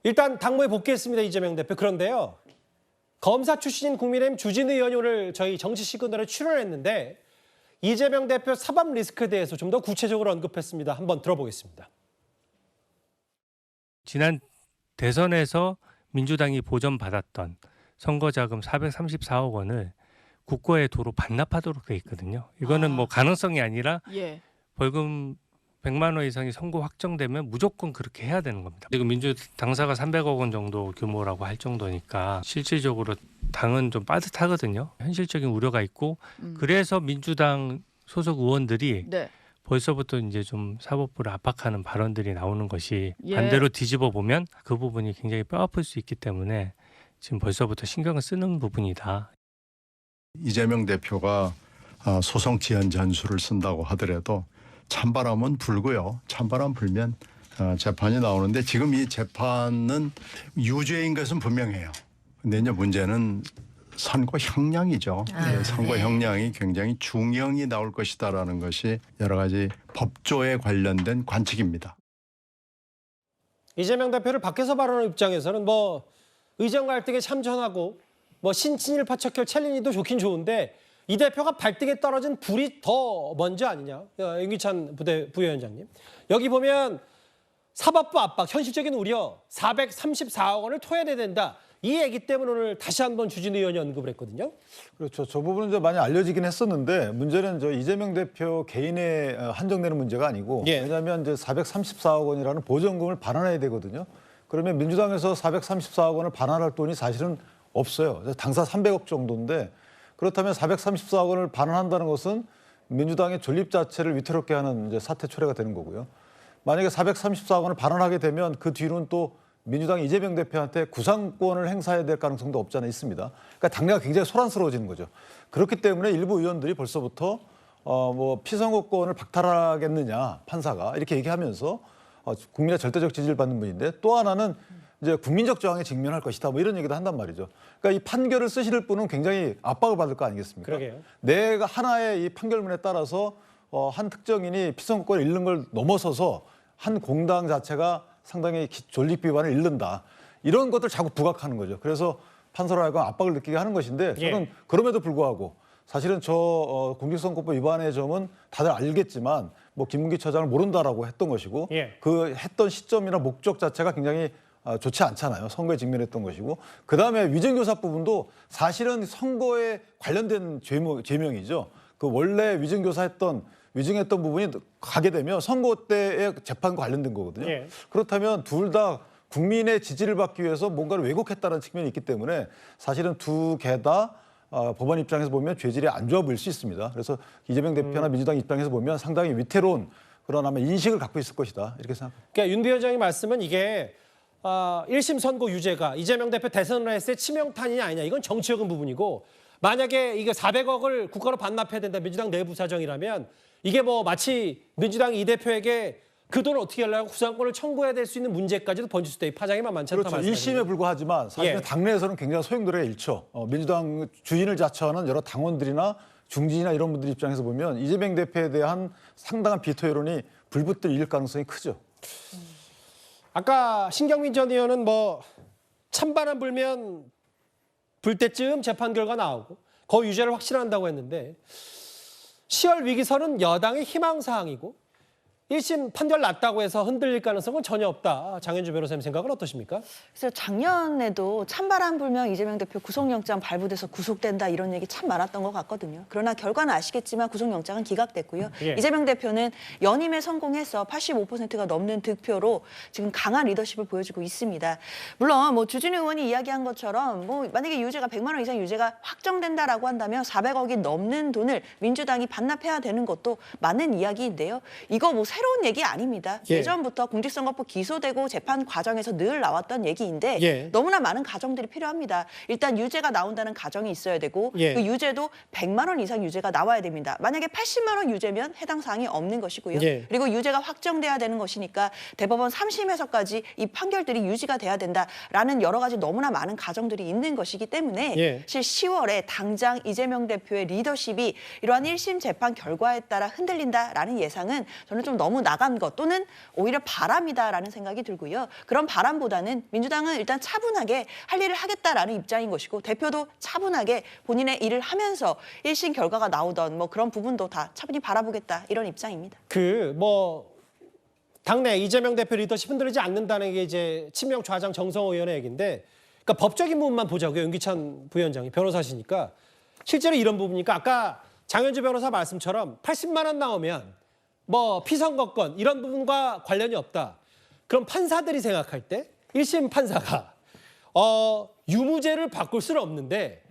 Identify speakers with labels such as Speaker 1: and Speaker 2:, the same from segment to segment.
Speaker 1: 일단 당무에 복귀했습니다. 이재명 대표. 그런데요. 검사 출신인 국민의힘 주진우 의원이 오늘 저희 정치 시그널에 출연했는데 이재명 대표 사법 리스크에 대해서 좀 더 구체적으로 언급했습니다. 한번 들어보겠습니다.
Speaker 2: 지난 대선에서 민주당이 보전받았던 선거자금 434억 원을 국고에 도로 반납하도록 돼 있거든요. 이거는 뭐 가능성이 아니라 벌금 100만 원 이상이 선고 확정되면 무조건 그렇게 해야 되는 겁니다. 지금 민주당사가 300억 원 정도 규모라고 할 정도니까 실질적으로 당은 좀 빠듯하거든요. 현실적인 우려가 있고 그래서 민주당 소속 의원들이 벌써부터 이제 좀 사법부를 압박하는 발언들이 나오는 것이 반대로 뒤집어 보면 그 부분이 굉장히 뼈아플 수 있기 때문에 지금 벌써부터 신경을 쓰는 부분이다.
Speaker 3: 이재명 대표가 소송 지연 전술을 쓴다고 하더라도 찬바람은 불고요. 찬바람 불면 재판이 나오는데 지금 이 재판은 유죄인 것은 분명해요. 근데 이제 문제는 선고 형량이죠. 선고 형량이 굉장히 중형이 나올 것이다라는 것이 여러 가지 법조에 관련된 관측입니다.
Speaker 1: 이재명 대표를 밖에서 발언하는 입장에서는 뭐 의정 갈등에 참전하고 뭐 신친일 파척혈 챌린지도 좋긴 좋은데 이 대표가 발등에 떨어진 불이 더 먼저 아니냐. 윤기찬 부위원장님. 여기 보면 사법부 압박, 현실적인 우려 434억 원을 토해내야 된다. 이 얘기 때문에 오늘 다시 한번 주진우 의원이 언급을 했거든요.
Speaker 4: 그렇죠. 저 부분은 이제 많이 알려지긴 했었는데 문제는 저 이재명 대표 개인에 한정되는 문제가 아니고 왜냐하면 이제 434억 원이라는 보전금을 반환해야 되거든요. 그러면 민주당에서 434억 원을 반환할 돈이 사실은 없어요. 당사 300억 정도인데 그렇다면 434억 원을 반환한다는 것은 민주당의 존립 자체를 위태롭게 하는 이제 사태 초래가 되는 거고요. 만약에 434억 원을 반환하게 되면 그 뒤로는 또 민주당이 이재명 대표한테 구상권을 행사해야 될 가능성도 없지 않아 있습니다. 그러니까 당내가 굉장히 소란스러워지는 거죠. 그렇기 때문에 일부 의원들이 벌써부터 뭐 피선거권을 박탈하겠느냐 판사가 이렇게 얘기하면서 국민의 절대적 지지를 받는 분인데 또 하나는 이제 국민적 저항에 직면할 것이다 뭐 이런 얘기도 한단 말이죠. 그러니까 이 판결을 쓰실 분은 굉장히 압박을 받을 거 아니겠습니까?
Speaker 1: 그러게요.
Speaker 4: 내가 하나의 이 판결문에 따라서 한 특정인이 피선거권을 잃는 걸 넘어서서 한 공당 자체가 상당히 존립 비반을 잃는다. 이런 것들 자꾸 부각하는 거죠. 그래서 판사로 하여금 압박을 느끼게 하는 것인데 저는 그럼에도 불구하고 사실은 저 공직선거법 위반의 점은 다들 알겠지만 뭐 김문기 처장을 모른다라고 했던 것이고 그 했던 시점이나 목적 자체가 굉장히 좋지 않잖아요. 선거에 직면했던 것이고 그다음에 위증교사 부분도 사실은 선거에 관련된 죄명이죠. 그 원래 위증했던 부분이 가게 되면 선거 때의 재판과 관련된 거거든요. 그렇다면 둘 다 국민의 지지를 받기 위해서 뭔가를 왜곡했다는 측면이 있기 때문에 사실은 두 개 다 법원 입장에서 보면 죄질이 안 좋아 보일 수 있습니다. 그래서 이재명 대표나 민주당 입장에서 보면 상당히 위태로운 그런 아마 인식을 갖고 있을 것이다 이렇게 생각합니다.
Speaker 1: 그러니까 윤 위원장의 말씀은 이게 1심 선고 유죄가 이재명 대표 대선을 했을 때 치명타이냐 아니냐 이건 정치적인 부분이고 만약에 이거 400억을 국가로 반납해야 된다 민주당 내부 사정이라면 이게 뭐 마치 민주당이 이 대표에게 그 돈을 어떻게 하려고 구상권을 청구해야 될 수 있는 문제까지도 번질 수도 있고 파장이 만만치 않다.
Speaker 4: 그렇죠. 1심에 불과하지만 사실은 당내에서는 굉장히 소용돌이가 일죠. 민주당 주인을 자처하는 여러 당원들이나 중진이나 이런 분들 입장에서 보면 이재명 대표에 대한 상당한 비토 여론이 불붙을 일 가능성이 크죠.
Speaker 1: 아까 신경민 전 의원은 뭐 찬바람 불면 불 때쯤 재판 결과 나오고 거의 유죄를 확신한다고 했는데 10월 위기설은 여당의 희망사항이고 1심 판결 났다고 해서 흔들릴 가능성은 전혀 없다. 장현주 변호사님 생각은 어떠십니까?
Speaker 5: 그래서 작년에도 찬바람 불면 이재명 대표 구속영장 발부돼서 구속된다 이런 얘기 참 많았던 것 같거든요. 그러나 결과는 아시겠지만 구속영장은 기각됐고요. 이재명 대표는 연임에 성공해서 85%가 넘는 득표로 지금 강한 리더십을 보여주고 있습니다. 물론 뭐 주진우 의원이 이야기한 것처럼 뭐 만약에 유죄가 100만 원 이상 유죄가 확정된다라고 한다면 400억이 넘는 돈을 민주당이 반납해야 되는 것도 맞는 이야기인데요. 이거 뭐 새로운 얘기 아닙니다. 예전부터 공직선거법 기소되고 재판 과정에서 늘 나왔던 얘기인데 너무나 많은 가정들이 필요합니다. 일단 유죄가 나온다는 가정이 있어야 되고 그 유죄도 100만 원 이상 유죄가 나와야 됩니다. 만약에 80만 원 유죄면 해당 사항이 없는 것이고요. 그리고 유죄가 확정돼야 되는 것이니까 대법원 3심에서까지 이 판결들이 유지가 돼야 된다라는 여러 가지 너무나 많은 가정들이 있는 것이기 때문에 사실 10월에 당장 이재명 대표의 리더십이 이러한 1심 재판 결과에 따라 흔들린다라는 예상은 저는 좀 너무 나간 것 또는 오히려 바람이다라는 생각이 들고요. 그런 바람보다는 민주당은 일단 차분하게 할 일을 하겠다라는 입장인 것이고 대표도 차분하게 본인의 일을 하면서 1심 결과가 나오던 뭐 그런 부분도 다 차분히 바라보겠다 이런 입장입니다.
Speaker 1: 당내 이재명 대표 리더십 흔들리지 않는다는 게 이제 친명 좌장 정성호 의원의 얘기인데, 그러니까 법적인 부분만 보자고요. 윤기찬 부위원장이 변호사시니까 실제로 이런 부분이니까 아까 장현주 변호사 말씀처럼 80만 원 나오면 뭐 피선거권 이런 부분과 관련이 없다. 그럼 판사들이 생각할 때 1심 판사가 유무죄를 바꿀 수는 없는데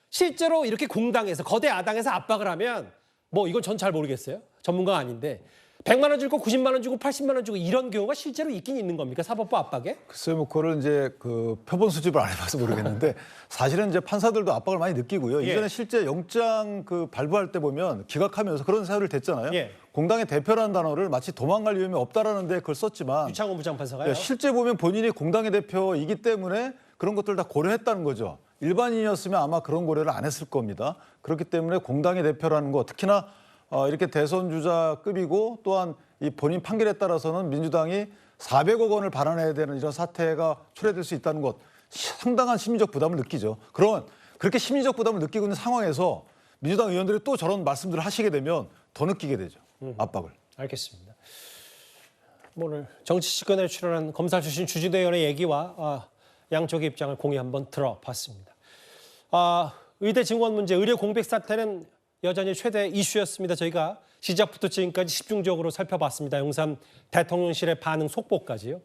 Speaker 1: 실제로 이렇게 공당에서 거대 야당에서 압박을 하면 뭐 이건 전 잘 모르겠어요. 전문가가 아닌데 100만 원 주고 90만 원 주고 80만 원 주고 이런 경우가 실제로 있긴 있는 겁니까? 사법부 압박에?
Speaker 4: 글쎄요, 뭐 그거를 이제 그 표본 수집을 안 해봐서 모르겠는데 사실은 이제 판사들도 압박을 많이 느끼고요.
Speaker 1: 예.
Speaker 4: 이전에 실제 영장 그 발부할 때 보면 기각하면서 그런 사유를 댔잖아요.
Speaker 1: 예.
Speaker 4: 공당의 대표라는 단어를 마치 도망갈 위험이 없다라는데 그걸 썼지만
Speaker 1: 유창훈 부장판사가요.
Speaker 4: 예, 실제 보면 본인이 공당의 대표이기 때문에 그런 것들 다 고려했다는 거죠. 일반인이었으면 아마 그런 고려를 안 했을 겁니다. 그렇기 때문에 공당의 대표라는 거 특히나 이렇게 대선 주자급이고 또한 이 본인 판결에 따라서는 민주당이 400억 원을 발언해야 되는 이런 사태가 초래될 수 있다는 것 상당한 심리적 부담을 느끼죠. 그렇게 심리적 부담을 느끼고 있는 상황에서 민주당 의원들이 또 저런 말씀들을 하시게 되면 더 느끼게 되죠. 압박을.
Speaker 1: 알겠습니다. 오늘 정치시간에 출연한 검사 출신 주진우 의원의 얘기와 양쪽의 입장을 공유 한번 들어봤습니다. 의대 증원 문제, 의료 공백 사태는 여전히 최대 이슈였습니다. 저희가 시작부터 지금까지 집중적으로 살펴봤습니다. 용산 대통령실의 반응 속보까지요.